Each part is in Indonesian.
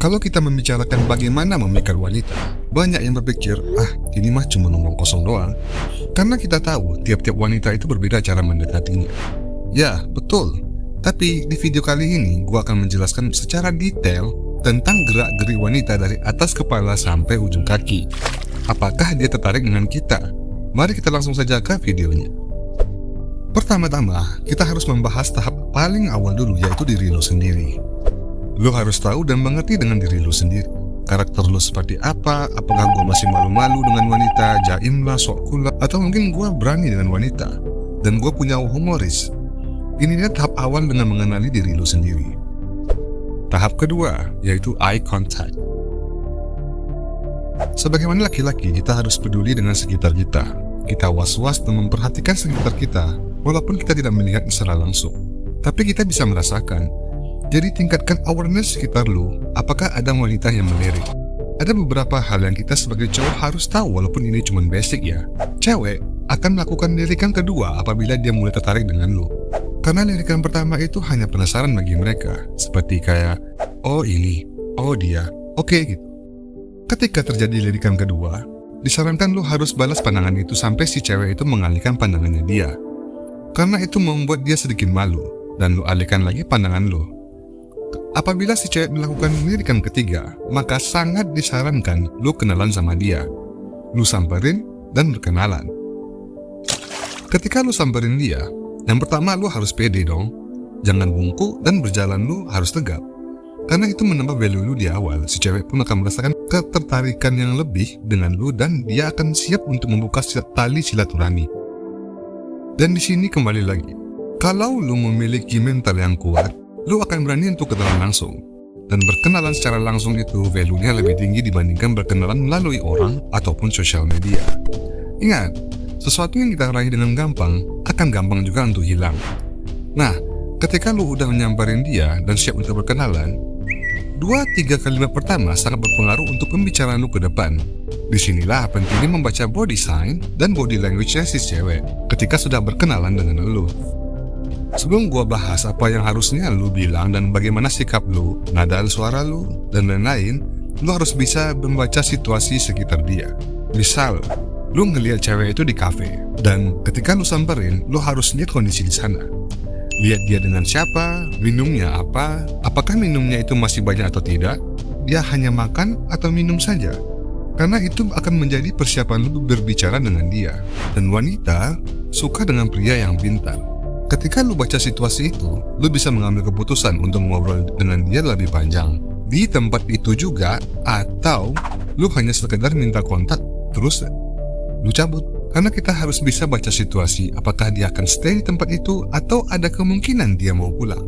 Kalau kita membicarakan bagaimana memikat wanita, banyak yang berpikir, ini mah cuma ngomong kosong doang. Karena kita tahu tiap-tiap wanita itu berbeda cara mendekatinya. Ya, betul. Tapi di video kali ini, gua akan menjelaskan secara detail tentang gerak-geri wanita dari atas kepala sampai ujung kaki. Apakah dia tertarik dengan kita? Mari kita langsung saja ke videonya. Pertama-tama, kita harus membahas tahap paling awal dulu, yaitu diri lo sendiri. Lo harus tahu dan mengerti dengan diri lo sendiri. Karakter lo seperti apa? Apakah gue masih malu-malu dengan wanita, jaim lah, sok cool lah, atau mungkin gue berani dengan wanita dan gue punya humoris. Ini dia tahap awal dengan mengenali diri lo sendiri. Tahap kedua, yaitu eye contact. Sebagaimana laki-laki, kita harus peduli dengan sekitar kita. Kita was-was dan memperhatikan sekitar kita, walaupun kita tidak melihat secara langsung. Tapi kita bisa merasakan. Jadi tingkatkan awareness sekitar lu, apakah ada wanita yang melirik. Ada beberapa hal yang kita sebagai cowok harus tahu, walaupun ini cuma basic ya. Cewek akan melakukan lirikan kedua apabila dia mulai tertarik dengan lu. Karena lirikan pertama itu hanya penasaran bagi mereka, seperti kayak, oh ini, oh dia, oke gitu. Ketika terjadi lirikan kedua, disarankan lu harus balas pandangan itu sampai si cewek itu mengalihkan pandangannya dia. Karena itu membuat dia sedikit malu, dan lu alihkan lagi pandangan lu. Apabila si cewek melakukan lirikan ketiga, maka sangat disarankan lu kenalan sama dia. Lu samperin dan berkenalan. Ketika lu samperin dia, yang pertama lu harus pede dong. Jangan bungkuk dan berjalan lu harus tegap. Karena itu menambah value lu di awal. Si cewek pun akan merasakan ketertarikan yang lebih dengan lu dan dia akan siap untuk membuka tali silaturahmi. Dan di sini kembali lagi, kalau lu memiliki mental yang kuat, lu akan berani untuk kenalan langsung. Dan berkenalan secara langsung itu value-nya lebih tinggi dibandingkan berkenalan melalui orang ataupun sosial media. Ingat, sesuatu yang kita raih dengan gampang akan gampang juga untuk hilang. Nah, ketika lu udah menyamperin dia dan siap untuk berkenalan, 2-3 kalimat pertama sangat berpengaruh untuk pembicaraan lu ke depan. Disinilah pentingnya membaca body sign dan body language-nya si cewek ketika sudah berkenalan dengan lu. Sebelum gua bahas apa yang harusnya lu bilang dan bagaimana sikap lu, nada suara lu, dan lain-lain, lu harus bisa membaca situasi sekitar dia. Misal, lu ngelihat cewek itu di kafe, dan ketika lu samperin, lu harus lihat kondisi di sana. Lihat dia dengan siapa, minumnya apa, apakah minumnya itu masih banyak atau tidak, dia hanya makan atau minum saja. Karena itu akan menjadi persiapan lu berbicara dengan dia. Dan wanita suka dengan pria yang pintar. Ketika lu baca situasi itu, lu bisa mengambil keputusan untuk ngobrol dengan dia lebih panjang di tempat itu juga, atau lu hanya sekedar minta kontak terus lu cabut. Karena kita harus bisa baca situasi, apakah dia akan stay di tempat itu atau ada kemungkinan dia mau pulang.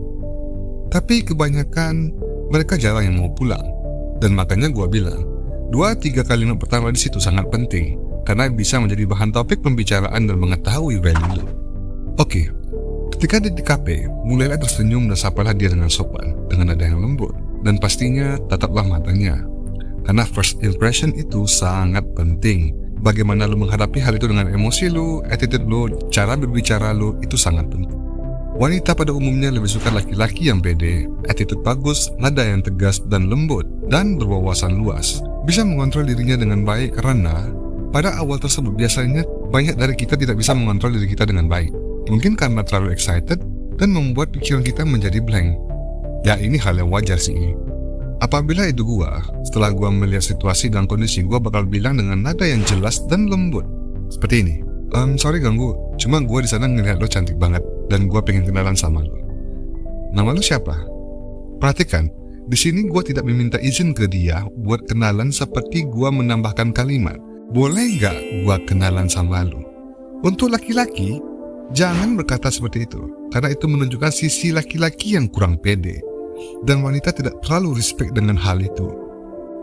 Tapi kebanyakan mereka jarang yang mau pulang. Dan makanya gua bilang, 2-3 kalimat pertama di situ sangat penting karena bisa menjadi bahan topik pembicaraan dan mengetahui value lu. Oke. Ketika dia di kafe, mulailah tersenyum dan sapalah dia dengan sopan, dengan nada yang lembut. Dan pastinya tataplah matanya. Karena first impression itu sangat penting. Bagaimana lu menghadapi hal itu dengan emosi lu, attitude lu, cara berbicara lu, itu sangat penting. Wanita pada umumnya lebih suka laki-laki yang pede, attitude bagus, nada yang tegas dan lembut, dan berwawasan luas. Bisa mengontrol dirinya dengan baik karena pada awal tersebut biasanya banyak dari kita tidak bisa mengontrol diri kita dengan baik. Mungkin karena terlalu excited dan membuat pikiran kita menjadi blank. Ya ini hal yang wajar sih. Apabila itu setelah gua melihat situasi dan kondisi, gua bakal bilang dengan nada yang jelas dan lembut. Seperti ini. Sorry ganggu, cuma gua di sana ngelihat lo cantik banget dan gua pengen kenalan sama lo. Nama lo siapa? Perhatikan, di sini gua tidak meminta izin ke dia buat kenalan seperti gua menambahkan kalimat. Boleh nggak gua kenalan sama lo? Untuk laki-laki, jangan berkata seperti itu, karena itu menunjukkan sisi laki-laki yang kurang pede. Dan wanita tidak terlalu respect dengan hal itu.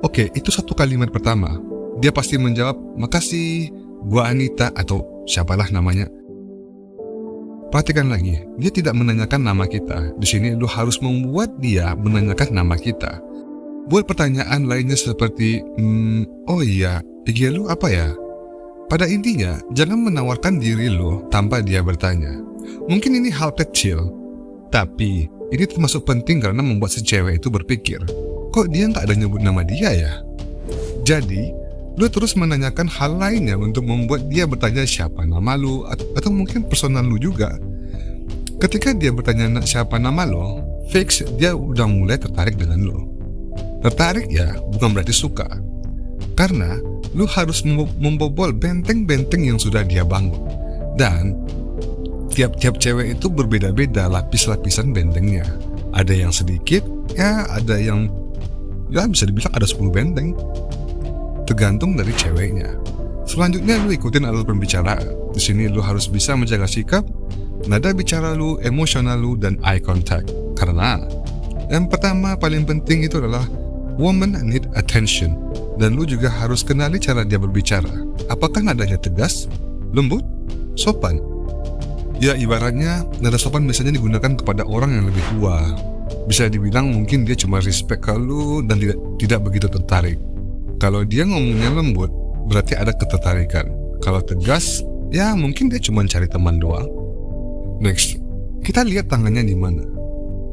Oke, itu satu kalimat pertama. Dia pasti menjawab, makasih, gua Anita, atau siapalah namanya. Perhatikan lagi, dia tidak menanyakan nama kita. Di sini lu harus membuat dia menanyakan nama kita. Buat pertanyaan lainnya seperti, oh iya, IG lu apa ya? Pada intinya, jangan menawarkan diri lo tanpa dia bertanya. Mungkin ini hal kecil, tapi ini termasuk penting karena membuat si cewek itu berpikir, kok dia nggak ada nyebut nama dia ya? Jadi, lu terus menanyakan hal lainnya untuk membuat dia bertanya siapa nama lu, atau mungkin personal lu juga. Ketika dia bertanya siapa nama lo, fix dia udah mulai tertarik dengan lo. Tertarik ya bukan berarti suka, karena lu harus membobol benteng-benteng yang sudah dia bangun. Dan tiap-tiap cewek itu berbeda-beda lapis-lapisan bentengnya. Ada yang sedikit, ya ada yang ya bisa dibilang ada 10 benteng. Tergantung dari ceweknya. Selanjutnya lu ikutin alur pembicaraan. Di sini lu harus bisa menjaga sikap, nada bicara lu, emosional lu, dan eye contact. Karena yang pertama paling penting itu adalah woman need attention. Dan lu juga harus kenali cara dia berbicara. Apakah nadanya tegas, lembut, sopan? Ya ibaratnya nada sopan biasanya digunakan kepada orang yang lebih tua. Bisa dibilang mungkin dia cuma respect ke lu dan tidak begitu tertarik. Kalau dia ngomongnya lembut, berarti ada ketertarikan. Kalau tegas, ya mungkin dia cuma cari teman doang. Next, kita lihat tangannya di mana.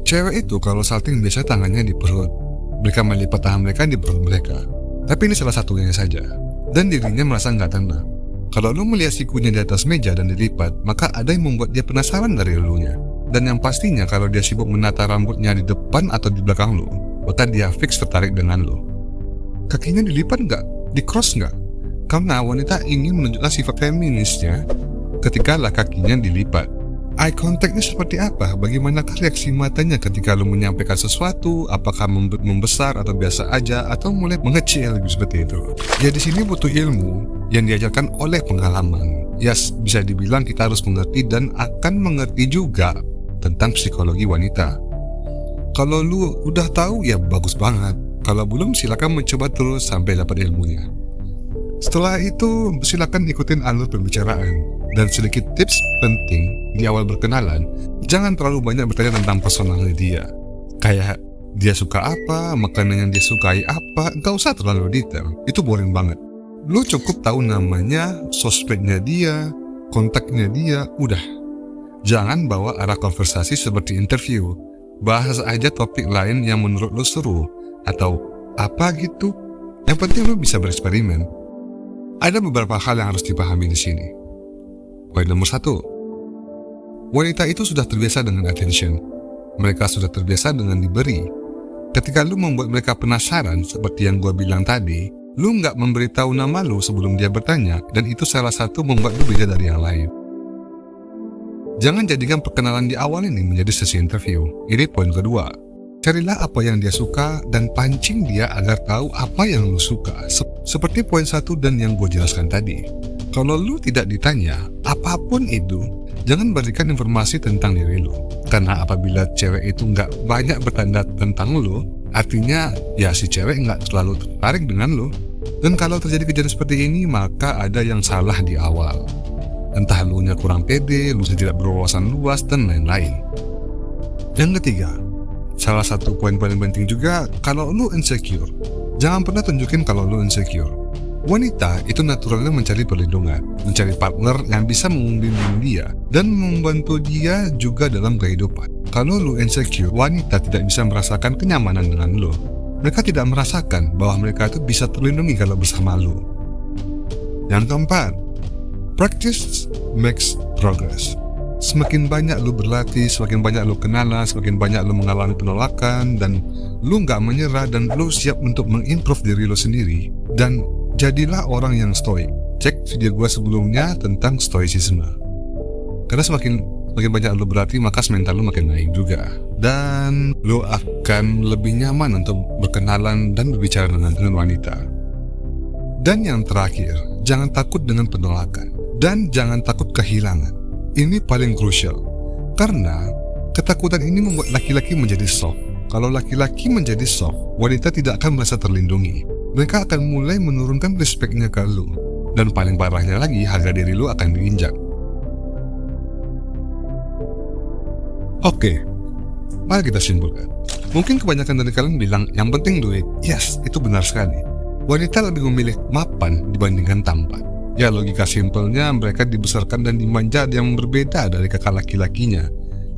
Cewek itu kalau salting biasa tangannya di perut. Mereka melipat tangan mereka di perut mereka. Tapi ini salah satunya saja. Dan dirinya merasa nggak tenang. Kalau lu melihat sikunya di atas meja dan dilipat, maka ada yang membuat dia penasaran dari elunya. Dan yang pastinya kalau dia sibuk menata rambutnya di depan atau di belakang lu, maka dia fix tertarik dengan lu. Kakinya dilipat nggak? Di-cross nggak? Karena wanita ingin menunjukkan sifat feminisnya ketika kakinya dilipat. Eye contact-nya seperti apa? Bagaimanakah reaksi matanya ketika lu menyampaikan sesuatu? Apakah membesar atau biasa aja? Atau mulai mengecil seperti itu? Ya di sini butuh ilmu yang diajarkan oleh pengalaman. Yes, bisa dibilang kita harus mengerti dan akan mengerti juga tentang psikologi wanita. Kalau lu udah tahu ya bagus banget. Kalau belum silakan mencoba terus sampai dapat ilmunya. Setelah itu silakan ikutin alur pembicaraan. Dan sedikit tips penting di awal berkenalan, jangan terlalu banyak bertanya tentang personalnya dia. Kayak dia suka apa, makanan yang dia sukai apa, gak usah terlalu detail. Itu boring banget. Lu cukup tahu namanya, sosmednya dia, kontaknya dia, udah. Jangan bawa arah konversasi seperti interview. Bahas aja topik lain yang menurut lu seru atau apa gitu. Yang penting lu bisa bereksperimen. Ada beberapa hal yang harus dipahami di sini. Poin nomor 1. Wanita itu sudah terbiasa dengan attention. Mereka sudah terbiasa dengan diberi. Ketika lu membuat mereka penasaran seperti yang gua bilang tadi, lu nggak memberitahu nama lu sebelum dia bertanya, dan itu salah satu membuat lu beda dari yang lain. Jangan jadikan perkenalan di awal ini menjadi sesi interview. Ini poin kedua. Carilah apa yang dia suka dan pancing dia agar tahu apa yang lu suka. Seperti poin 1 dan yang gue jelaskan tadi. Kalau lu tidak ditanya apapun itu, jangan berikan informasi tentang diri lu. Karena apabila cewek itu nggak banyak bertanda tentang lu, artinya ya si cewek nggak terlalu tertarik dengan lu. Dan kalau terjadi kejadian seperti ini, maka ada yang salah di awal. Entah lu nya kurang pede, lu tidak berwawasan luas, dan lain-lain. Yang ketiga, salah satu poin paling penting juga, kalau lu insecure, jangan pernah tunjukin kalau lu insecure. Wanita itu naturalnya mencari perlindungan, mencari partner yang bisa membimbing dia dan membantu dia juga dalam kehidupan. Kalau lu insecure, wanita tidak bisa merasakan kenyamanan dengan lu. Mereka tidak merasakan bahwa mereka itu bisa terlindungi kalau bersama lu. Yang keempat, practice makes progress. Semakin banyak lu berlatih, semakin banyak lu kenalan, semakin banyak lu mengalami penolakan, dan lu gak menyerah dan lu siap untuk mengimprove diri lu sendiri, dan jadilah orang yang stoik. Cek video gua sebelumnya tentang stoicism. Karena semakin banyak lu berlatih, maka mental lu makin naik juga, dan lu akan lebih nyaman untuk berkenalan dan berbicara dengan wanita. Dan yang terakhir, jangan takut dengan penolakan, dan jangan takut kehilangan. Ini paling krusial, karena ketakutan ini membuat laki-laki menjadi soft. Kalau laki-laki menjadi soft, wanita tidak akan merasa terlindungi. Mereka akan mulai menurunkan respeknya ke lu. Dan paling parahnya lagi, harga diri lu akan diinjak. Oke, mari kita simpulkan. Mungkin kebanyakan dari kalian bilang, yang penting duit. Yes, itu benar sekali. Wanita lebih memilih mapan dibandingkan tampan. Ya logika simpelnya, mereka dibesarkan dan dimanja yang berbeda dari kakak laki-lakinya.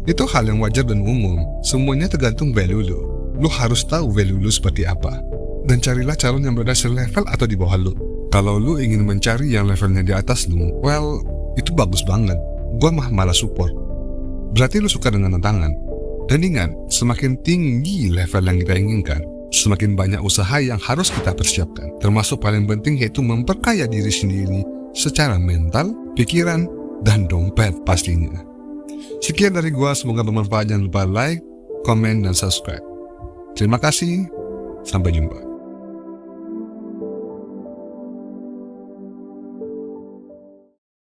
Itu hal yang wajar dan umum. Semuanya tergantung value lu. Lu harus tahu value lu seperti apa. Dan carilah calon yang berada selevel atau di bawah lu. Kalau lu ingin mencari yang levelnya di atas lu, well, itu bagus banget. Gua malah support. Berarti lu suka dengan tantangan. Dan ingat, semakin tinggi level yang kita inginkan, semakin banyak usaha yang harus kita persiapkan. Termasuk paling penting yaitu memperkaya diri sendiri secara mental, pikiran, dan dompet pastinya. Sekian dari gua, semoga bermanfaat. Jangan lupa like, komen, dan subscribe. Terima kasih, sampai jumpa.